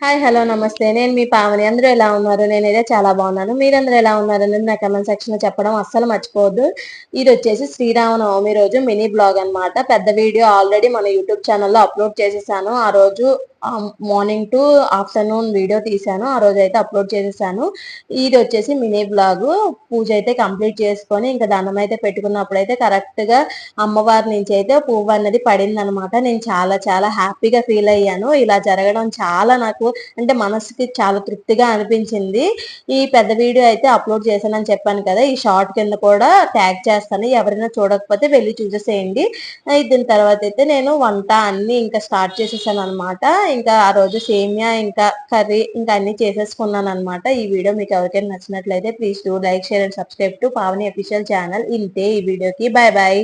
Hi hello నమస్తే. నేను మీ పావని. అందరూ ఎలా ఉన్నారు? నేనైతే చాలా బాగున్నాను. మీరందరూ ఎలా ఉన్నారనేది నా కామెంట్ సెక్షన్‌లో చెప్పడం అస్సలు మర్చిపోవద్దు. ఇదొచ్చేసి శ్రీరామనవమి రోజు మినీ బ్లాగ్ అన్నమాట. పెద్ద వీడియో ఆల్రెడీ మన యూట్యూబ్ ఛానెల్‌లో అప్‌లోడ్ చేసేసాను. ఆ రోజు మార్నింగ్ టు ఆఫ్టర్‌నూన్ వీడియో తీశాను. ఆ రోజైతే అప్‌లోడ్ చేసేసాను. ఇదొచ్చేసి మినీ బ్లాగు. పూజ అయితే కంప్లీట్ చేసుకొని ఇంకా దండం అయితే పెట్టుకున్నప్పుడైతే కరెక్ట్‌గా అమ్మవారి నుంచి అయితే పువ్వన్నది పడిందనమాట. నేను చాలా చాలా హ్యాపీగా ఫీల్ అయ్యాను. ఇలా జరగడం చాలా నాకు అంటే మనసుకి చాలా తృప్తిగా అనిపించింది. ఈ పెద్ద వీడియో అయితే అప్‌లోడ్ చేశానని చెప్పాను కదా! ఈ షార్ట్ కింద కూడా ట్యాగ్ చేస్తాను. ఎవరైనా చూడకపోతే వెళ్లి చూసేసేయండి. దీని తర్వాతైతే నేను వంట అన్నీ ఇంకా స్టార్ట్ చేసేసాననమాట. ఇంకా ఆ రోజు సేమియా, ఇంకా కర్రీ ఇంకా అన్నీ చేసేసుకున్నాననమాట. ఈ వీడియో మీకు ఎవరికైనా నచ్చినట్లయితే please do like, share and subscribe to Pavani official channel. ఇంతే ఈ వీడియోకి. Bye bye.